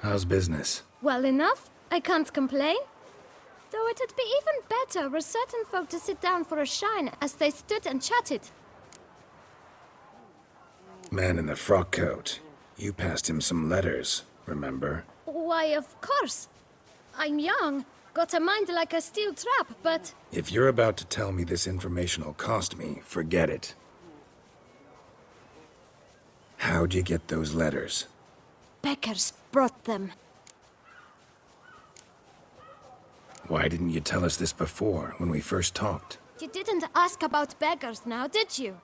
How's business? Well enough. I can't complain. Though it'd be even better were certain folk to sit down for a shine as they stood and chatted. Man in the frock coat. You passed him some letters, remember? Why, of course. I'm young, got a mind like a steel trap, but... If you're about to tell me this information'll cost me, forget it. How'd you get those letters? Beckers brought them. Why didn't you tell us this before, when we first talked? You didn't ask about beggars now, did you?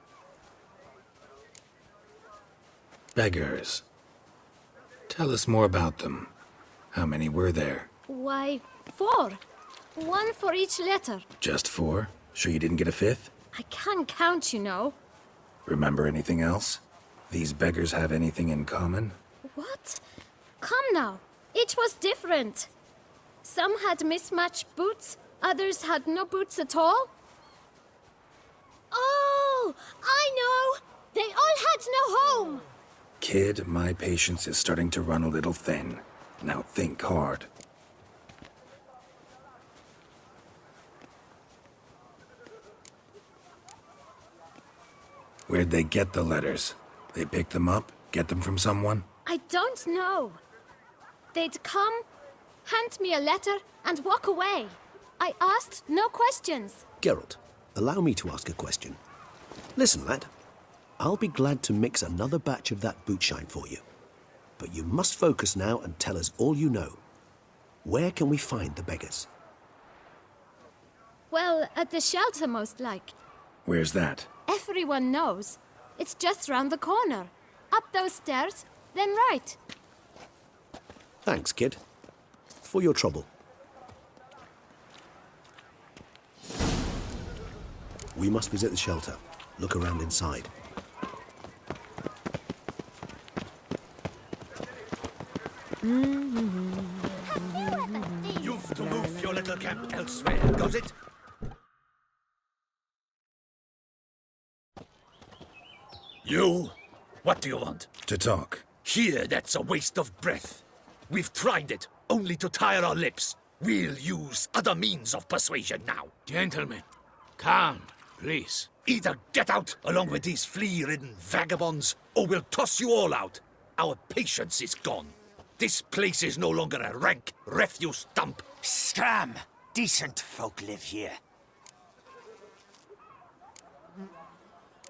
Beggars. Tell us more about them. How many were there? Why, 4. 1 for each letter. Just 4? Sure you didn't get a 5th? I can't count, you know. Remember anything else? These beggars have anything in common? What? Come now. Each was different. Some had mismatched boots, others had no boots at all. Oh, I know! They all had no home! Kid, my patience is starting to run a little thin. Now think hard. Where'd they get the letters? They pick them up? Get them from someone? I don't know. They'd come, hand me a letter, and walk away. I asked no questions. Geralt, allow me to ask a question. Listen, lad. I'll be glad to mix another batch of that bootshine for you. But you must focus now and tell us all you know. Where can we find the beggars? Well, at the shelter, most like. Where's that? Everyone knows. It's just round the corner. Up those stairs, then right. Thanks, kid. For your trouble. We must visit the shelter. Look around inside. You've to move your little camp elsewhere, does it? You? What do you want? To talk. Here, that's a waste of breath. We've tried it, only to tire our lips. We'll use other means of persuasion now. Gentlemen, calm, please. Either get out along with these flea-ridden vagabonds, or we'll toss you all out. Our patience is gone. This place is no longer a rank refuse dump. Scram! Decent folk live here.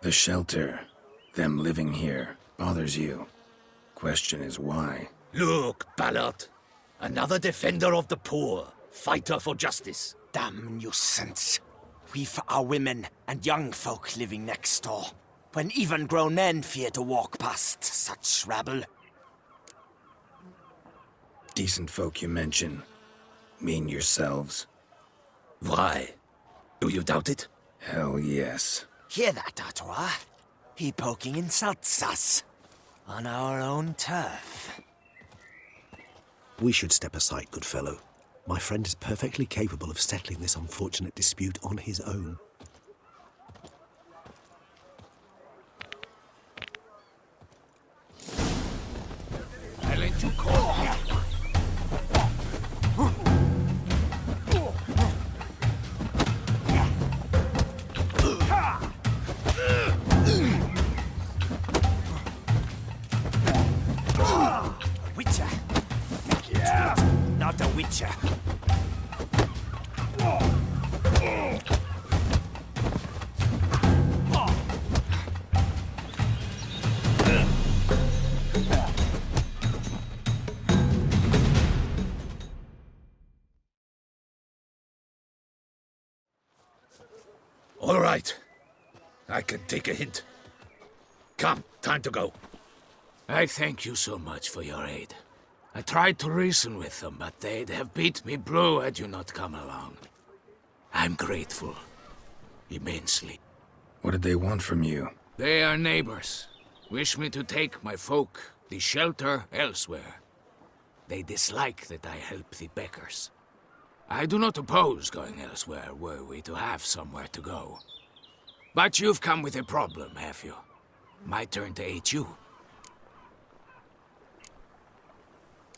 The shelter, them living here, bothers you. Question is why? Look, Ballard. Another defender of the poor, fighter for justice. Damn nuisance. We've our women and young folk living next door, when even grown men fear to walk past such rabble. Decent folk you mention. Mean yourselves? Why? Do you doubt it? Hell yes. Hear that, Artois? He poking insults us. On our own turf. We should step aside, good fellow. My friend is perfectly capable of settling this unfortunate dispute on his own. I let you call me. Witcher. Not a witcher. All right. I can take a hint. Come, time to go. I thank you so much for your aid. I tried to reason with them, but they'd have beat me blue had you not come along. I'm grateful. Immensely. What did they want from you? They are neighbors. Wish me to take my folk, the shelter, elsewhere. They dislike that I help the Beckers. I do not oppose going elsewhere, were we to have somewhere to go. But you've come with a problem, have you? My turn to aid you.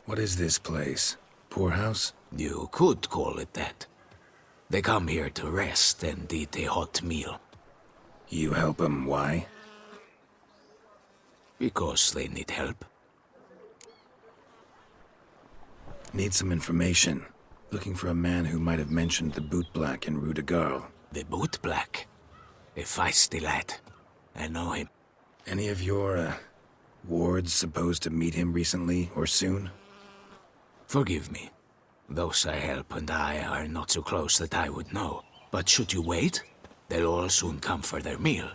What is this place? Poorhouse? You could call it that. They come here to rest and eat a hot meal. You help them, why? Because they need help. Need some information. Looking for a man who might have mentioned the Bootblack in Rue de Garl. The Bootblack. A feisty lad. I know him. Any of your, wards supposed to meet him recently or soon? Forgive me. Those I help and I are not so close that I would know. But should you wait, they'll all soon come for their meal.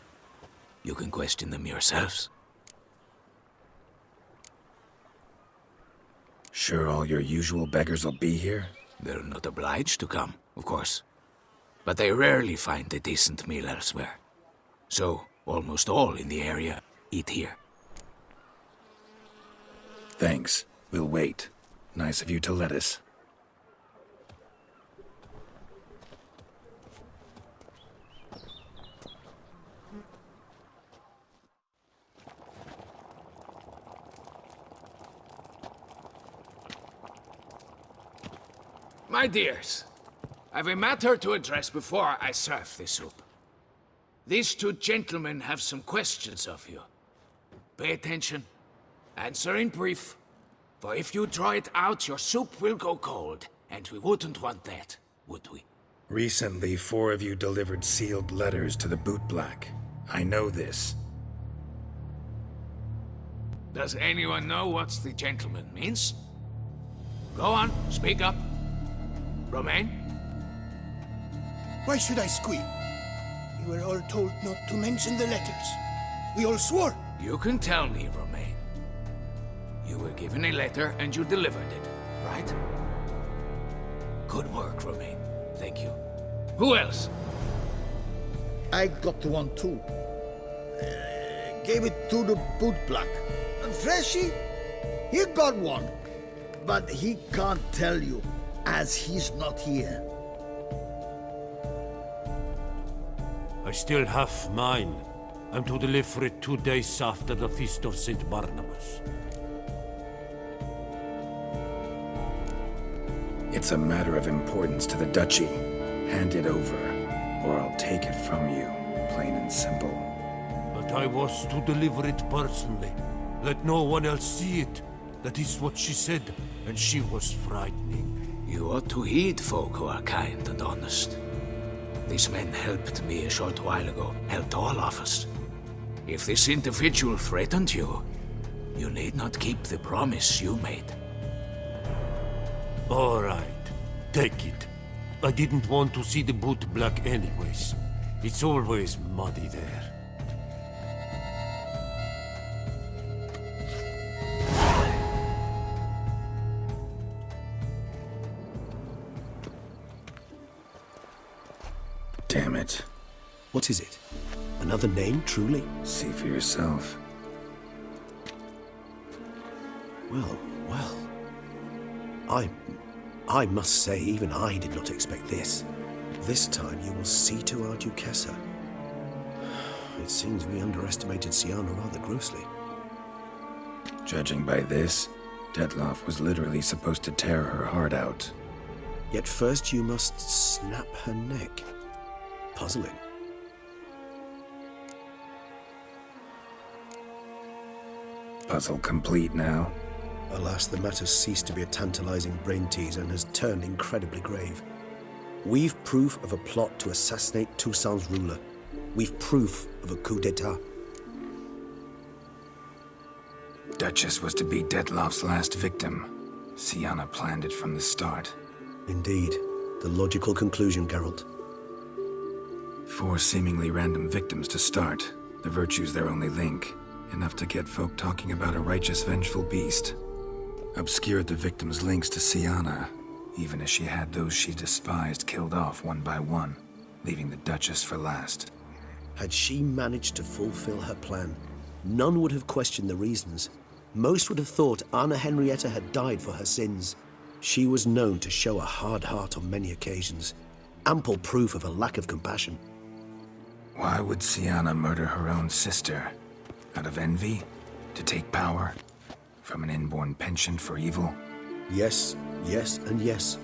You can question them yourselves. Sure all your usual beggars will be here? They're not obliged to come, of course. But they rarely find a decent meal elsewhere. So, almost all in the area eat here. Thanks. We'll wait. Nice of you to let us. My dears, I've a matter to address before I serve the soup. These two gentlemen have some questions of you. Pay attention. Answer in brief. For if you draw it out, your soup will go cold. And we wouldn't want that, would we? Recently, 4 of you delivered sealed letters to the Bootblack. I know this. Does anyone know what the gentleman means? Go on, speak up. Romain? Why should I squeal? We were all told not to mention the letters. We all swore. You can tell me, Romain. You were given a letter and you delivered it, right? Good work, Romain. Thank you. Who else? I got one too. Gave it to the Bootblack. And Freshy, he got one. But he can't tell you, as he's not here. I still have mine. I'm to deliver it 2 days after the Feast of St. Barnabas. It's a matter of importance to the Duchy. Hand it over, or I'll take it from you, plain and simple. But I was to deliver it personally. Let no one else see it. That is what she said, and she was frightening. You ought to heed folk who are kind and honest. These men helped me a short while ago, helped all of us. If this individual threatened you, you need not keep the promise you made. All right, take it. I didn't want to see the Bootblack anyways. It's always muddy there. Damn it. What is it? Another name, truly? See for yourself. Well, well. I must say, even I did not expect this. This time you will see to our Duquesa. It seems we underestimated Syanna rather grossly. Judging by this, Detloff was literally supposed to tear her heart out. Yet first you must snap her neck. Puzzling. Puzzle complete now. Alas, the matter's ceased to be a tantalizing brain teaser and has turned incredibly grave. We've proof of a plot to assassinate Toussaint's ruler. We've proof of a coup d'etat. Duchess was to be Detloff's last victim. Syanna planned it from the start. Indeed. The logical conclusion, Geralt. 4 seemingly random victims to start. The virtue's their only link. Enough to get folk talking about a righteous, vengeful beast. Obscured the victims' links to Syanna, even as she had those she despised killed off one by one, leaving the Duchess for last. Had she managed to fulfill her plan, none would have questioned the reasons. Most would have thought Anna Henrietta had died for her sins. She was known to show a hard heart on many occasions. Ample proof of a lack of compassion. Why would Syanna murder her own sister? Out of envy? To take power? From an inborn penchant for evil? Yes, yes, and yes.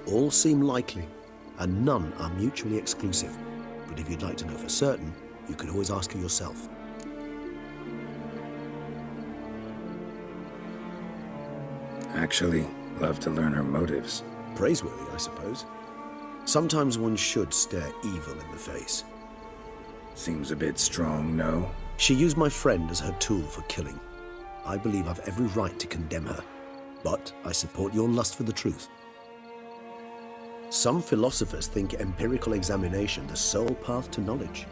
All seem likely, and none are mutually exclusive. But if you'd like to know for certain, you can always ask her yourself. Actually, love to learn her motives. Praiseworthy, I suppose. Sometimes one should stare evil in the face. Seems a bit strong, no? She used my friend as her tool for killing. I believe I've every right to condemn her, but I support your lust for the truth. Some philosophers think empirical examination the sole path to knowledge.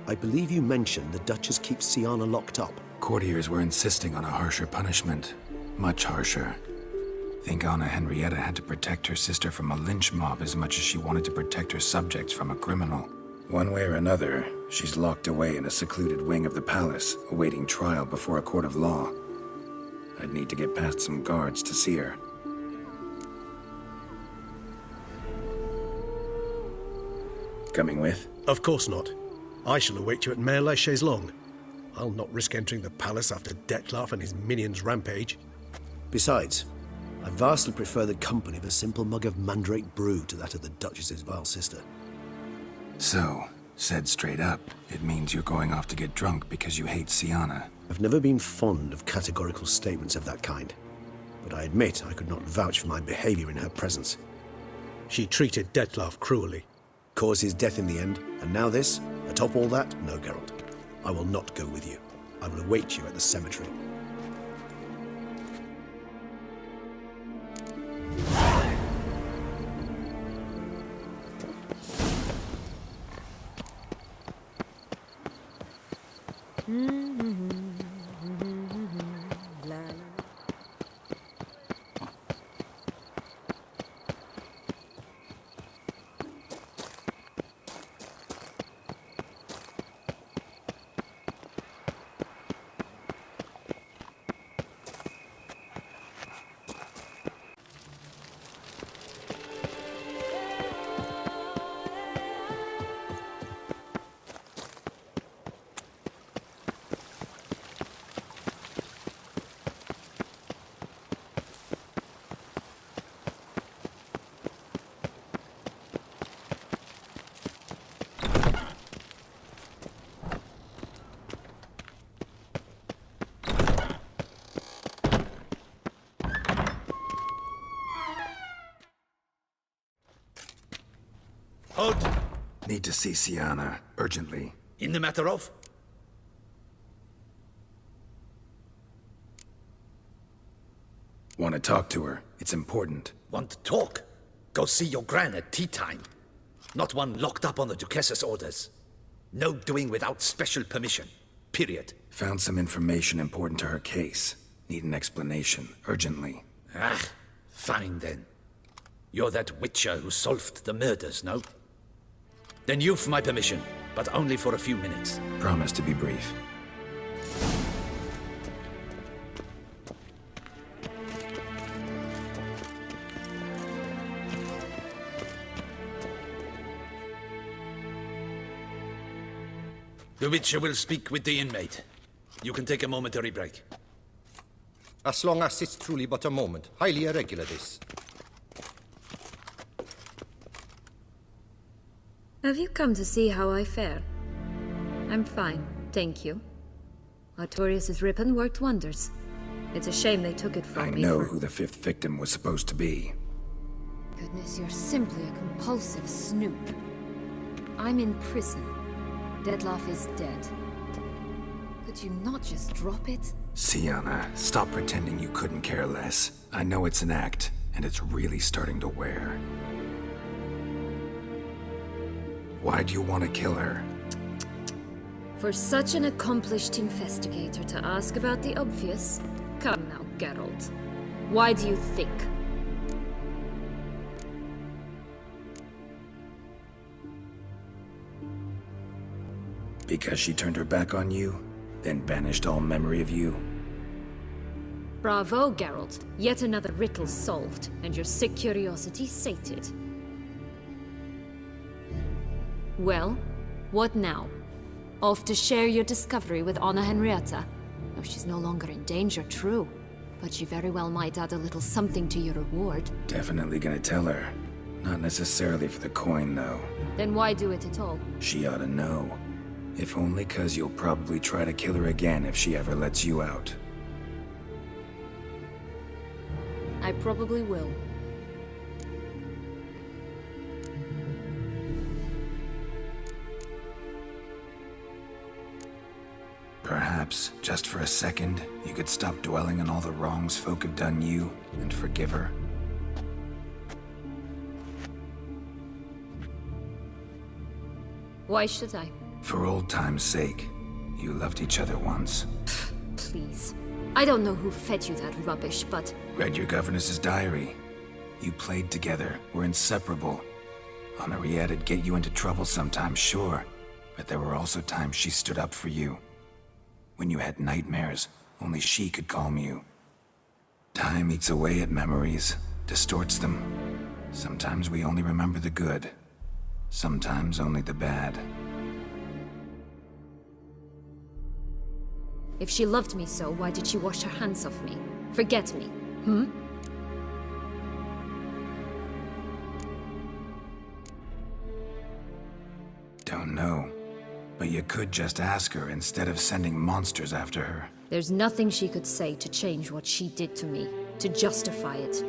I believe you mentioned the Duchess keeps Siana locked up. Courtiers were insisting on a harsher punishment. Much harsher. Think Anna Henrietta had to protect her sister from a lynch mob as much as she wanted to protect her subjects from a criminal. One way or another, she's locked away in a secluded wing of the palace, awaiting trial before a court of law. I'd need to get past some guards to see her. Coming with? Of course not. I shall await you at Mare la Chaise-Longue. I'll not risk entering the palace after Dettlaff and his minions rampage. Besides, I vastly prefer the company of a simple mug of mandrake brew to that of the Duchess's vile sister. So, said straight up, it means you're going off to get drunk because you hate Siana. I've never been fond of categorical statements of that kind, but I admit I could not vouch for my behavior in her presence. She treated Dettlaff cruelly, caused his death in the end, and now this? Atop all that? No, Geralt. I will not go with you. I will await you at the cemetery. Halt! Need to see Siana, urgently. In the matter of? Want to talk to her. It's important. Want to talk? Go see your gran at tea time. Not one locked up on the Duchess's orders. No doing without special permission. Period. Found some information important to her case. Need an explanation, urgently. Ah, fine then. You're that witcher who solved the murders, no? Then you've my permission, but only for a few minutes. Promise to be brief. The Witcher will speak with the inmate. You can take a momentary break. As long as it's truly but a moment. Highly irregular, this. Have you come to see how I fare? I'm fine, thank you. Artorius' ribbon worked wonders. It's a shame they took it from me. I know who the fifth victim was supposed to be. Goodness, you're simply a compulsive snoop. I'm in prison. Dettlaff is dead. Could you not just drop it? Siana, stop pretending you couldn't care less. I know it's an act, and it's really starting to wear. Why do you want to kill her? For such an accomplished investigator to ask about the obvious? Come now, Geralt. Why do you think? Because she turned her back on you, then banished all memory of you? Bravo, Geralt. Yet another riddle solved, and your sick curiosity sated. Well, what now? Off to share your discovery with Anna Henrietta? Oh, she's no longer in danger, true. but she very well might add a little something to your reward. Definitely gonna tell her. Not necessarily for the coin, though. Then why do it at all? She ought to know. If only 'cause you'll probably try to kill her again if she ever lets you out. I probably will. Perhaps, just for a second, you could stop dwelling on all the wrongs folk have done you and forgive her. Why should I? For old time's sake. You loved each other once. Please. I don't know who fed you that rubbish, but... Read your governess's diary. You played together, were inseparable. Henriette'd get you into trouble sometimes, sure. But there were also times she stood up for you. When you had nightmares, only she could calm you. Time eats away at memories, distorts them. Sometimes we only remember the good. Sometimes only the bad. If she loved me so, why did she wash her hands off me? Forget me, hmm? Don't know. But you could just ask her instead of sending monsters after her. There's nothing she could say to change what she did to me, to justify it.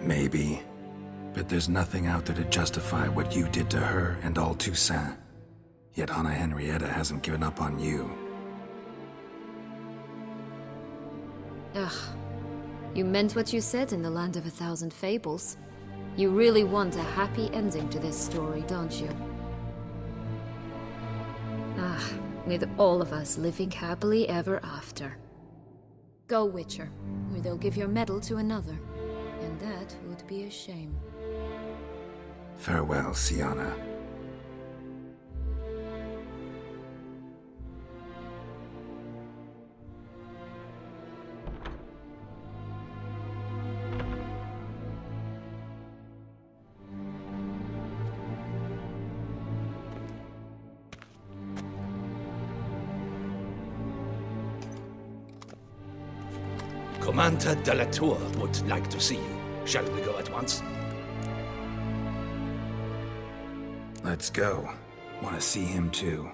Maybe. But there's nothing out there to justify what you did to her and all Toussaint. Yet Anna Henrietta hasn't given up on you. Ugh. You meant what you said in the Land of 1,000 Fables. You really want a happy ending to this story, don't you? Ah, with all of us living happily ever after. Go, Witcher, or they'll give your medal to another. And that would be a shame. Farewell, Syanna. Commander de la Tour would like to see you. Shall we go at once? Let's go. Want to see him too.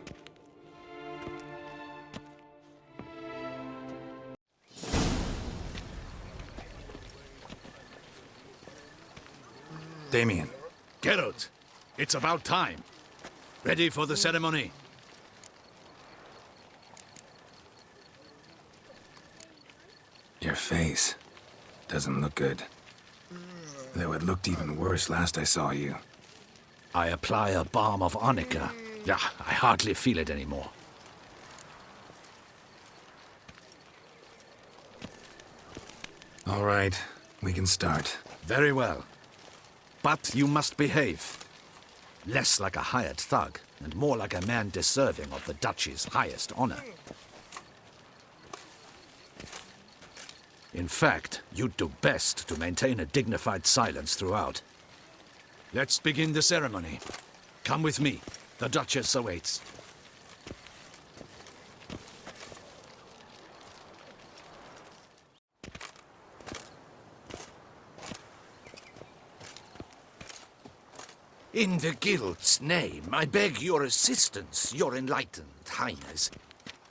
Damien. Geralt, it's about time. Ready for the ceremony? Your face doesn't look good. Though it looked even worse last I saw you. I apply a balm of arnica. Yeah, I hardly feel it anymore. All right, we can start. Very well. But you must behave. Less like a hired thug, and more like a man deserving of the Duchy's highest honor. In fact, you'd do best to maintain a dignified silence throughout. Let's begin the ceremony. Come with me. The Duchess awaits. In the Guild's name, I beg your assistance, your enlightened highness.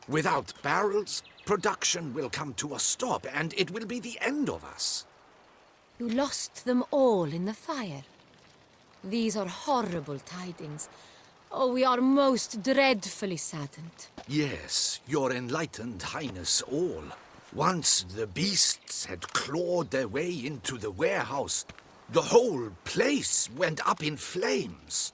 Without barrels, production will come to a stop, and it will be the end of us. You lost them all in the fire. These are horrible tidings. Oh, we are most dreadfully saddened. Yes, your enlightened highness all. Once the beasts had clawed their way into the warehouse, the whole place went up in flames.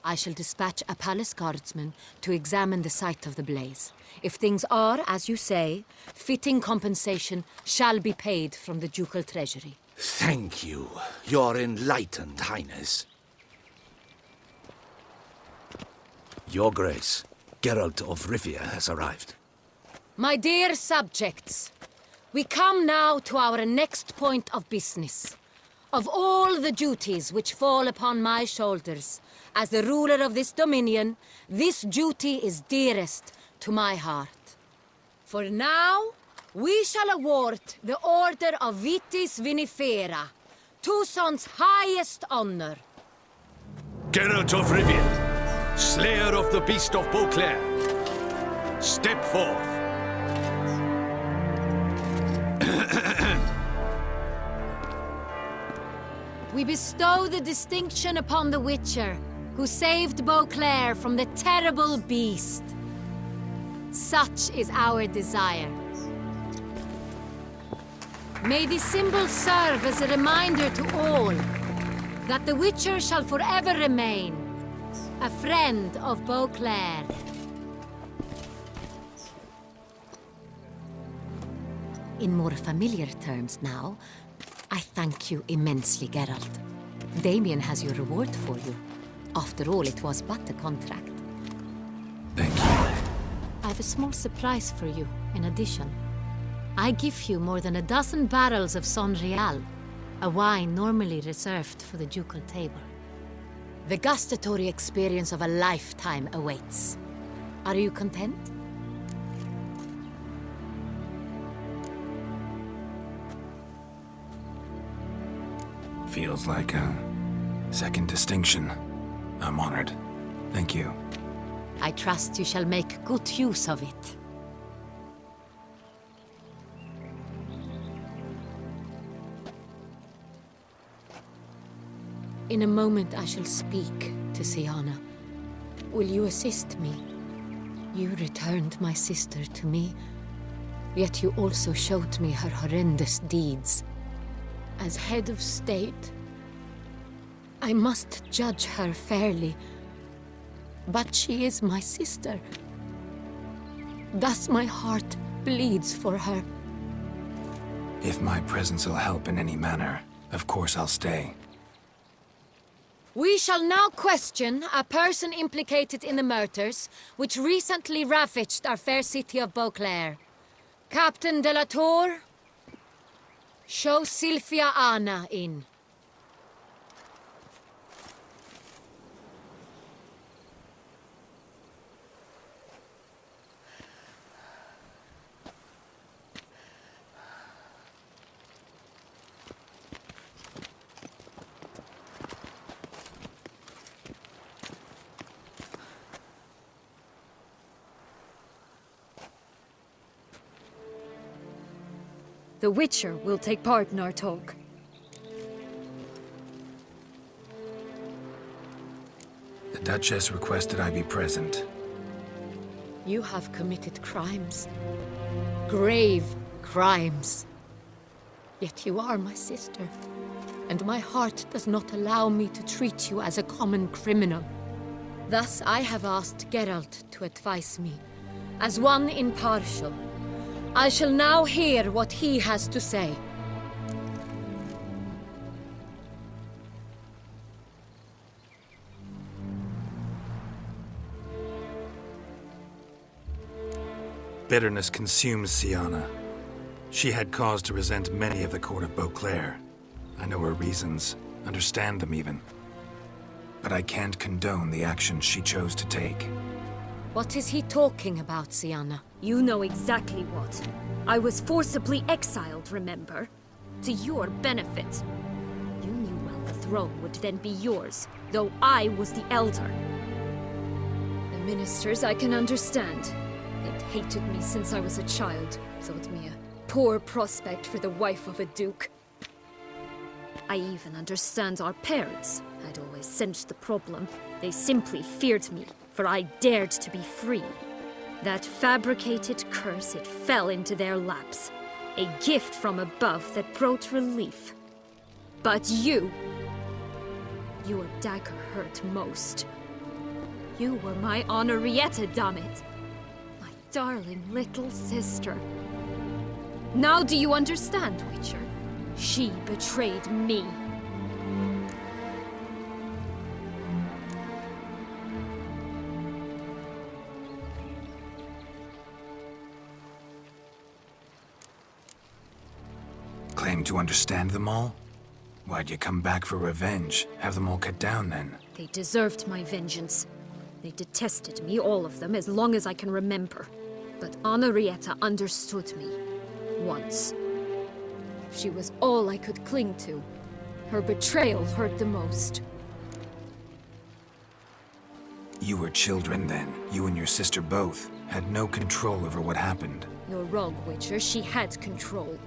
I shall dispatch a palace guardsman to examine the site of the blaze. If things are, as you say, fitting compensation shall be paid from the ducal treasury. Thank you, your enlightened highness. Your Grace, Geralt of Rivia has arrived. My dear subjects, we come now to our next point of business. Of all the duties which fall upon my shoulders, as the ruler of this dominion, this duty is dearest to my heart. For now, we shall award the Order of Vitis Vinifera, Tucson's highest honor. Geralt of Rivia, Slayer of the Beast of Beauclair, step forth. We bestow the distinction upon the Witcher, who saved Beauclair from the terrible beast. Such is our desire. May this symbol serve as a reminder to all that the Witcher shall forever remain a friend of Beauclair. In more familiar terms now, I thank you immensely, Geralt. Damien has your reward for you. After all, it was but a contract. Thank you. I have a small surprise for you, in addition. I give you more than a dozen barrels of Son Real, a wine normally reserved for the ducal table. The gustatory experience of a lifetime awaits. Are you content? Feels like a second distinction. I'm honored. Thank you. I trust you shall make good use of it. In a moment I shall speak to Syanna. Will you assist me? You returned my sister to me, yet you also showed me her horrendous deeds. As head of state, I must judge her fairly, but she is my sister. Thus my heart bleeds for her. If my presence will help in any manner, of course I'll stay. We shall now question a person implicated in the murders which recently ravaged our fair city of Beauclair. Captain de la Tour, show Sylvia Anna in. The Witcher will take part in our talk. The Duchess requested I be present. You have committed crimes. Grave crimes. Yet you are my sister, and my heart does not allow me to treat you as a common criminal. Thus I have asked Geralt to advise me, as one impartial. I shall now hear what he has to say. Bitterness consumes Syanna. She had cause to resent many of the court of Beauclair. I know her reasons, understand them even. But I can't condone the actions she chose to take. What is he talking about, Syanna? You know exactly what. I was forcibly exiled, remember? To your benefit. You knew well the throne would then be yours, though I was the elder. The ministers I can understand. They'd hated me since I was a child, thought me a poor prospect for the wife of a duke. I even understand our parents. I'd always sensed the problem. They simply feared me, for I dared to be free. That fabricated curse, it fell into their laps. A gift from above that brought relief. But you... your dagger hurt most. You were my Henrietta, damn it. My darling little sister. Now do you understand, Witcher? She betrayed me. Claim to understand them all? Why'd you come back for revenge? Have them all cut down then? They deserved my vengeance. They detested me, all of them, as long as I can remember. But Henrietta understood me. once. She was all I could cling to. Her betrayal hurt the most. You were children then. You and your sister both had no control over what happened. You're wrong, Witcher. She had control.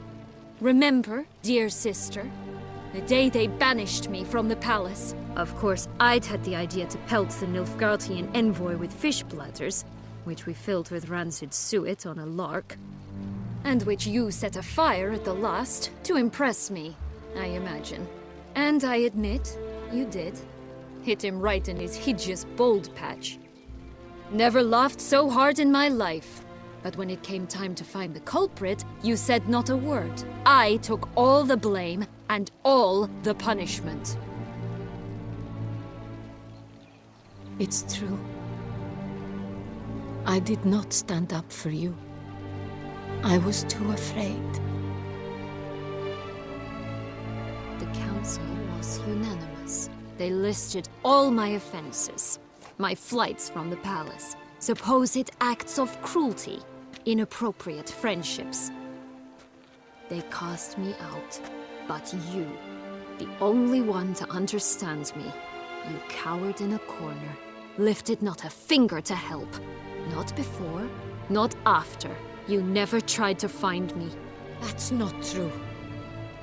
Remember, dear sister? The day they banished me from the palace. Of course, I'd had the idea to pelt the Nilfgaardian envoy with fish bladders, which we filled with rancid suet on a lark. And which you set afire at the last, to impress me, I imagine. And I admit, you did. Hit him right in his hideous bald patch. Never laughed so hard in my life. But when it came time to find the culprit, you said not a word. I took all the blame and all the punishment. It's true. I did not stand up for you. I was too afraid. The council was unanimous. They listed all my offenses. My flights from the palace, supposed acts of cruelty, inappropriate friendships. They cast me out, but you, the only one to understand me, you cowered in a corner, lifted not a finger to help. Not before, not after. You never tried to find me. That's not true.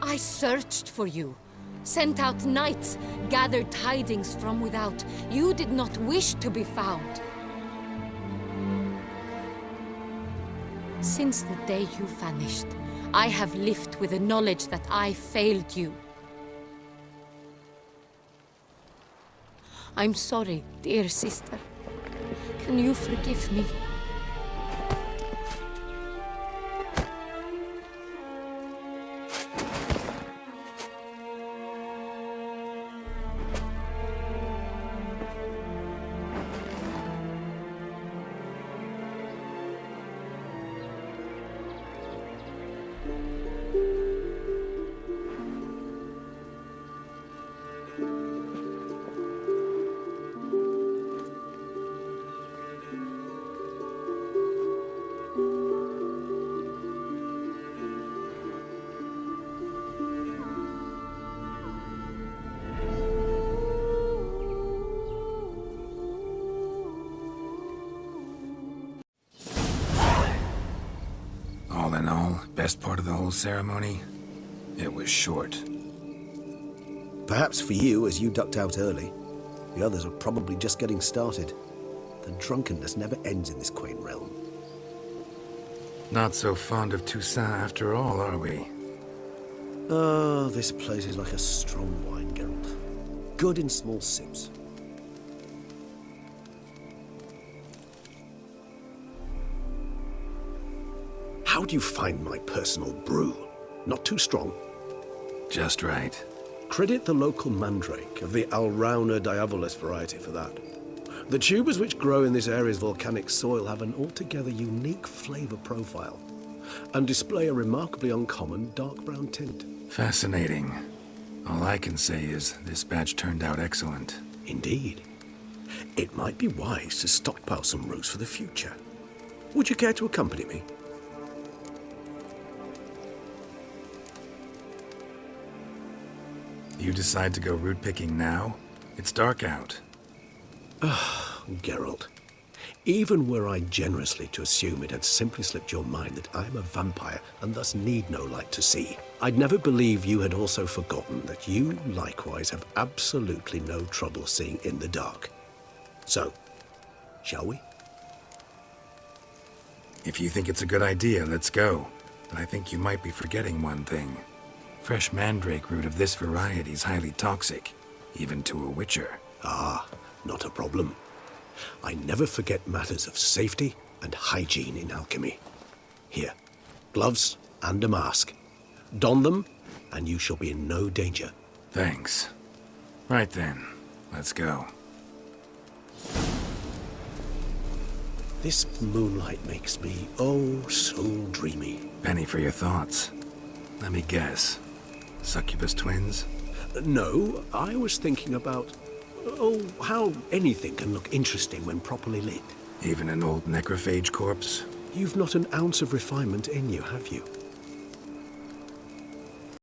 I searched for you. Sent out knights, gathered tidings from without. You did not wish to be found. Since the day you vanished, I have lived with the knowledge that I failed you. I'm sorry, dear sister. Can you forgive me? All in all, best part of the whole ceremony? It was short. Perhaps for you, as you ducked out early. The others are probably just getting started. The drunkenness never ends in this quaint realm. Not so fond of Toussaint after all, are we? Ah, this place is like a strong wine, Geralt. Good in small sips. How do you find my personal brew? Not too strong? Just right. Credit the local mandrake of the Alrauna diavolis variety for that. The tubers which grow in this area's volcanic soil have an altogether unique flavor profile and display a remarkably uncommon dark brown tint. Fascinating. All I can say is this batch turned out excellent. Indeed. It might be wise to stockpile some roots for the future. Would you care to accompany me? You decide to go root picking now? It's dark out. Ah, Geralt. Even were I generously to assume it had simply slipped your mind that I am a vampire and thus need no light to see, I'd never believe you had also forgotten that you likewise have absolutely no trouble seeing in the dark. So, shall we? If you think it's a good idea, let's go. But I think you might be forgetting one thing. Fresh mandrake root of this variety is highly toxic, even to a witcher. Ah, not a problem. I never forget matters of safety and hygiene in alchemy. Here, gloves and a mask. Don them, and you shall be in no danger. Thanks. Right then, let's go. This moonlight makes me, oh, so dreamy. Penny for your thoughts. Let me guess. Succubus twins? No, I was thinking about, oh, how anything can look interesting when properly lit. Even an old necrophage corpse? You've not an ounce of refinement in you, have you?